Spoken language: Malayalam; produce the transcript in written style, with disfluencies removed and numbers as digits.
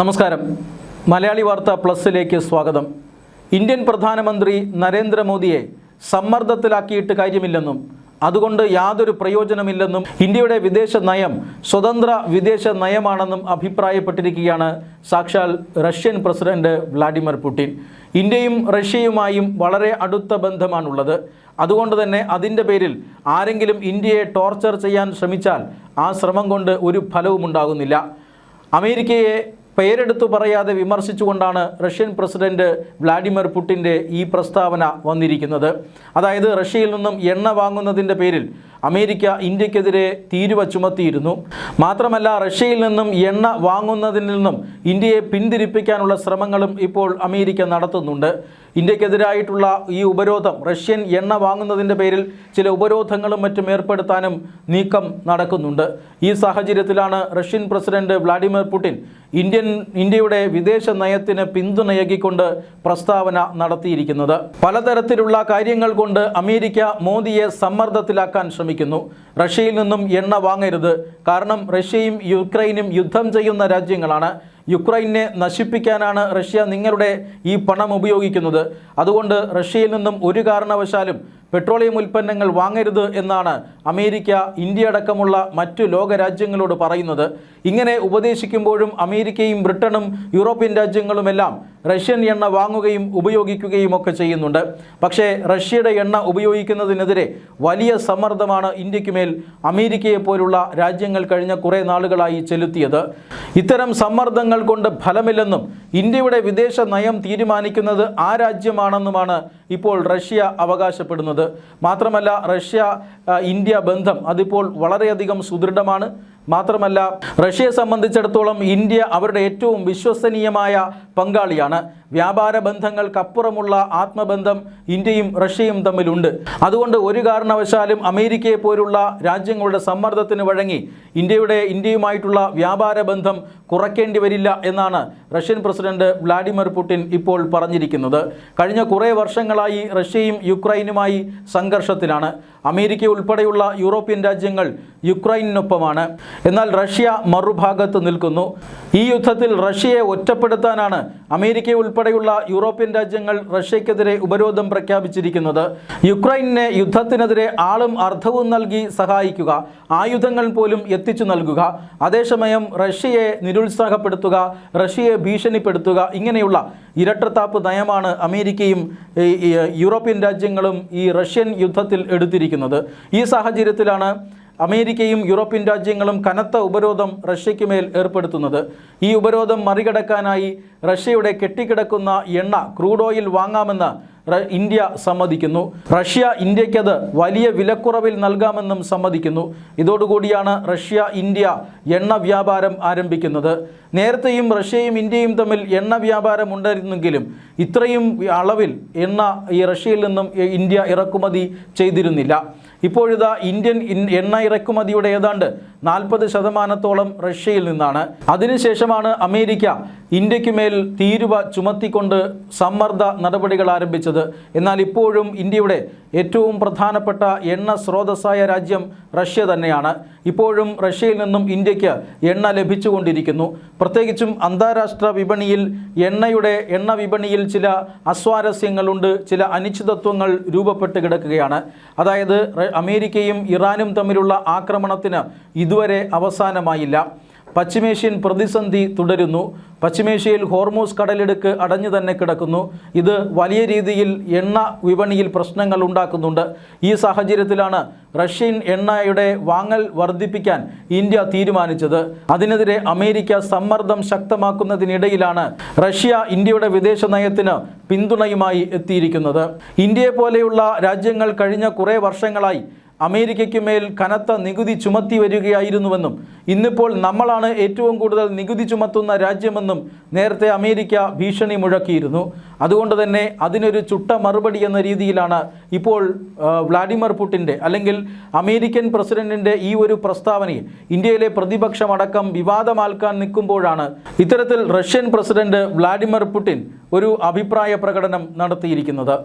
നമസ്കാരം. മലയാളി വാർത്ത പ്ലസിലേക്ക് സ്വാഗതം. ഇന്ത്യൻ പ്രധാനമന്ത്രി നരേന്ദ്രമോദിയെ സമ്മർദ്ദത്തിലാക്കിയിട്ട് കാര്യമില്ലെന്നും അതുകൊണ്ട് യാതൊരു പ്രയോജനമില്ലെന്നും ഇന്ത്യയുടെ വിദേശ നയം സ്വതന്ത്ര വിദേശ നയമാണെന്നും അഭിപ്രായപ്പെട്ടിരിക്കുകയാണ് സാക്ഷാൽ റഷ്യൻ പ്രസിഡന്റ് വ്ളാഡിമിർ പുടിൻ. ഇന്ത്യയും റഷ്യയുമായും വളരെ അടുത്ത ബന്ധമാണുള്ളത്. അതുകൊണ്ട് തന്നെ അതിൻ്റെ പേരിൽ ആരെങ്കിലും ഇന്ത്യയെ ടോർച്ചർ ചെയ്യാൻ ശ്രമിച്ചാൽ ആ ശ്രമം കൊണ്ട് ഒരു ഫലവും ഉണ്ടാകുന്നില്ല. അമേരിക്കയെ പേരെടുത്തു പറയാതെ വിമർശിച്ചുകൊണ്ടാണ് റഷ്യൻ പ്രസിഡന്റ് വ്ളാഡിമിർ പുടിൻ്റെ ഈ പ്രസ്താവന വന്നിരിക്കുന്നത്. അതായത് റഷ്യയിൽ നിന്നും എണ്ണ വാങ്ങുന്നതിൻ്റെ പേരിൽ അമേരിക്ക ഇന്ത്യക്കെതിരെ തീരുവ ചുമത്തിയിരുന്നു. മാത്രമല്ല റഷ്യയിൽ നിന്നും എണ്ണ വാങ്ങുന്നതിൽ നിന്നും ഇന്ത്യയെ പിന്തിരിപ്പിക്കാനുള്ള ശ്രമങ്ങളും ഇപ്പോൾ അമേരിക്ക നടത്തുന്നുണ്ട്. ഇന്ത്യക്കെതിരായിട്ടുള്ള ഈ ഉപരോധം, റഷ്യൻ എണ്ണ വാങ്ങുന്നതിൻ്റെ പേരിൽ ചില ഉപരോധങ്ങളും മറ്റും ഏർപ്പെടുത്താനും നീക്കം നടക്കുന്നുണ്ട്. ഈ സാഹചര്യത്തിലാണ് റഷ്യൻ പ്രസിഡന്റ് വ്ളാഡിമിർ പുടിൻ ഇന്ത്യയുടെ വിദേശ നയത്തിന് പിന്തുണയേകിക്കൊണ്ട് പ്രസ്താവന നടത്തിയിരിക്കുന്നത്. പലതരത്തിലുള്ള കാര്യങ്ങൾ കൊണ്ട് അമേരിക്ക മോദിയെ സമ്മർദ്ദത്തിലാക്കാൻ ശ്രമിക്കുന്നു. റഷ്യയിൽ നിന്നും എണ്ണ വാങ്ങരുത്, കാരണം റഷ്യയും യുക്രൈനും യുദ്ധം ചെയ്യുന്ന രാജ്യങ്ങളാണ്. യുക്രൈനെ നശിപ്പിക്കാനാണ് റഷ്യ നിങ്ങളുടെ ഈ പണം ഉപയോഗിക്കുന്നത്. അതുകൊണ്ട് റഷ്യയിൽ നിന്നും ഒരു കാരണവശാലും പെട്രോളിയം ഉൽപ്പന്നങ്ങൾ വാങ്ങരുത് എന്നാണ് അമേരിക്ക ഇന്ത്യ അടക്കമുള്ള മറ്റു ലോകരാജ്യങ്ങളോട് പറയുന്നത്. ഇങ്ങനെ ഉപദേശിക്കുമ്പോഴും അമേരിക്കയും ബ്രിട്ടനും യൂറോപ്യൻ രാജ്യങ്ങളുമെല്ലാം റഷ്യൻ എണ്ണ വാങ്ങുകയും ഉപയോഗിക്കുകയും ഒക്കെ ചെയ്യുന്നുണ്ട്. പക്ഷേ റഷ്യയുടെ എണ്ണ ഉപയോഗിക്കുന്നതിനെതിരെ വലിയ സമ്മർദ്ദമാണ് ഇന്ത്യക്ക് മേൽ അമേരിക്കയെ പോലുള്ള രാജ്യങ്ങൾ കഴിഞ്ഞ കുറേ നാളുകളായി ചെലുത്തിയത്. ഇത്തരം സമ്മർദ്ദങ്ങൾ കൊണ്ട് ഫലമില്ലെന്നും ഇന്ത്യയുടെ വിദേശ നയം തീരുമാനിക്കുന്നത് ആ രാജ്യമാണെന്നുമാണ് ഇപ്പോൾ റഷ്യ അവകാശപ്പെടുന്നത്. മാത്രമല്ല റഷ്യ ഇന്ത്യ ബന്ധം അതിപ്പോൾ വളരെയധികം സുദൃഢമാണ്. മാത്രമല്ല റഷ്യയെ സംബന്ധിച്ചിടത്തോളം ഇന്ത്യ അവരുടെ ഏറ്റവും വിശ്വസനീയമായ പങ്കാളിയാണ്. വ്യാപാര ബന്ധങ്ങൾക്കപ്പുറമുള്ള ആത്മബന്ധം ഇന്ത്യയും റഷ്യയും തമ്മിലുണ്ട്. അതുകൊണ്ട് ഒരു കാരണവശാലും അമേരിക്കയെ പോലുള്ള രാജ്യങ്ങളുടെ സമ്മർദ്ദത്തിന് വഴങ്ങി ഇന്ത്യയുമായിട്ടുള്ള വ്യാപാര ബന്ധം കുറയ്ക്കേണ്ടി വരില്ല എന്നാണ് റഷ്യൻ പ്രസിഡന്റ് വ്ളാഡിമിർ പുടിൻ ഇപ്പോൾ പറഞ്ഞിരിക്കുന്നത്. കഴിഞ്ഞ കുറേ വർഷങ്ങളായി റഷ്യയും യുക്രൈനുമായി സംഘർഷത്തിലാണ്. അമേരിക്ക ഉൾപ്പെടെയുള്ള യൂറോപ്യൻ രാജ്യങ്ങൾ യുക്രൈനൊപ്പമാണ്. എന്നാൽ റഷ്യ മറുഭാഗത്ത് നിൽക്കുന്നു. ഈ യുദ്ധത്തിൽ റഷ്യയെ ഒറ്റപ്പെടുത്താനാണ് അമേരിക്ക ഉൾപ്പെടെയുള്ള യൂറോപ്യൻ രാജ്യങ്ങൾ റഷ്യക്കെതിരെ ഉപരോധം പ്രഖ്യാപിച്ചിരിക്കുന്നത്. യുക്രൈനെ യുദ്ധത്തിനെതിരെ ആളും അർത്ഥവും നൽകി സഹായിക്കുക, ആയുധങ്ങൾ പോലും എത്തിച്ചു നൽകുക, അതേസമയം റഷ്യയെ നിരുത്സാഹപ്പെടുത്തുക, റഷ്യയെ ഭീഷണിപ്പെടുത്തുക, ഇങ്ങനെയുള്ള ഇരട്ടത്താപ്പ് നയമാണ് അമേരിക്കയും യൂറോപ്യൻ രാജ്യങ്ങളും ഈ റഷ്യൻ യുദ്ധത്തിൽ എടുത്തിരിക്കുന്നത്. ഈ സാഹചര്യത്തിലാണ് അമേരിക്കയും യൂറോപ്യൻ രാജ്യങ്ങളും കനത്ത ഉപരോധം റഷ്യയ്ക്ക് മേൽ ഏർപ്പെടുത്തുന്നത്. ഈ ഉപരോധം മറികടക്കാനായി റഷ്യയുടെ കെട്ടിക്കിടക്കുന്ന എണ്ണ, ക്രൂഡ് ഓയിൽ വാങ്ങാമെന്ന് ഇന്ത്യ സമ്മതിക്കുന്നു. റഷ്യ ഇന്ത്യക്കത് വലിയ വിലക്കുറവിൽ നൽകാമെന്നും സമ്മതിക്കുന്നു. ഇതോടുകൂടിയാണ് റഷ്യ ഇന്ത്യ എണ്ണ വ്യാപാരം ആരംഭിക്കുന്നത്. നേരത്തെയും റഷ്യയും ഇന്ത്യയും തമ്മിൽ എണ്ണ വ്യാപാരം ഉണ്ടായിരുന്നെങ്കിലും ഇത്രയും അളവിൽ എണ്ണ ഈ റഷ്യയിൽ നിന്നും ഇന്ത്യ ഇറക്കുമതി ചെയ്തിരുന്നില്ല. ഇപ്പോഴിതാ ഇന്ത്യൻ എണ്ണ ഇറക്കുമതിയുടെ ഏതാണ്ട് 40% റഷ്യയിൽ നിന്നാണ്. അതിനുശേഷമാണ് അമേരിക്ക ഇന്ത്യക്ക് മേൽ തീരുവ ചുമത്തിക്കൊണ്ട് സമ്മർദ്ദ നടപടികൾ ആരംഭിച്ചത്. എന്നാൽ ഇപ്പോഴും ഇന്ത്യയുടെ ഏറ്റവും പ്രധാനപ്പെട്ട എണ്ണ സ്രോതസ്സായ രാജ്യം റഷ്യ തന്നെയാണ്. ഇപ്പോഴും റഷ്യയിൽ നിന്നും ഇന്ത്യക്ക് എണ്ണ ലഭിച്ചുകൊണ്ടിരിക്കുന്നു. പ്രത്യേകിച്ചും അന്താരാഷ്ട്ര വിപണിയിൽ എണ്ണ വിപണിയിൽ ചില അസ്വാരസ്യങ്ങളുണ്ട്, ചില അനിശ്ചിതത്വങ്ങൾ രൂപപ്പെട്ട് കിടക്കുകയാണ്. അതായത് അമേരിക്കയും ഇറാനും തമ്മിലുള്ള ആക്രമണത്തിന് ഇതുവരെ അവസാനമായില്ല. പശ്ചിമേഷ്യൻ പ്രതിസന്ധി തുടരുന്നു. പശ്ചിമേഷ്യയിൽ ഹോർമൂസ് കടലിടുക്ക് അടഞ്ഞു തന്നെ കിടക്കുന്നു. ഇത് വലിയ രീതിയിൽ എണ്ണ വിപണിയിൽ പ്രശ്നങ്ങൾ ഉണ്ടാക്കുന്നുണ്ട്. ഈ സാഹചര്യത്തിലാണ് റഷ്യൻ എണ്ണയുടെ വാങ്ങൽ വർദ്ധിപ്പിക്കാൻ ഇന്ത്യ തീരുമാനിച്ചത്. അതിനെതിരെ അമേരിക്ക സമ്മർദ്ദം ശക്തമാക്കുന്നതിനിടയിലാണ് റഷ്യ ഇന്ത്യയുടെ വിദേശ നയത്തിന് പിന്തുണയുമായി എത്തിയിരിക്കുന്നത്. ഇന്ത്യയെ പോലെയുള്ള രാജ്യങ്ങൾ കഴിഞ്ഞ കുറേ വർഷങ്ങളായി അമേരിക്കയ്ക്ക് മേൽ കനത്ത നികുതി ചുമത്തി വരികയായിരുന്നുവെന്നും ഇന്നിപ്പോൾ നമ്മളാണ് ഏറ്റവും കൂടുതൽ നികുതി ചുമത്തുന്ന രാജ്യമെന്നും നേരത്തെ അമേരിക്ക ഭീഷണി മുഴക്കിയിരുന്നു. അതുകൊണ്ട് തന്നെ അതിനൊരു ചുട്ട മറുപടി എന്ന രീതിയിലാണ് ഇപ്പോൾ വ്ളാഡിമിർ പുടിൻ്റെ അല്ലെങ്കിൽ അമേരിക്കൻ പ്രസിഡന്റിൻ്റെ ഈ ഒരു പ്രസ്താവനയെ ഇന്ത്യയിലെ പ്രതിപക്ഷമടക്കം വിവാദമാൽക്കാൻ നിൽക്കുമ്പോഴാണ് ഇത്തരത്തിൽ റഷ്യൻ പ്രസിഡന്റ് വ്ളാഡിമിർ പുടിൻ ഒരു അഭിപ്രായ പ്രകടനം നടത്തിയിരിക്കുന്നത്.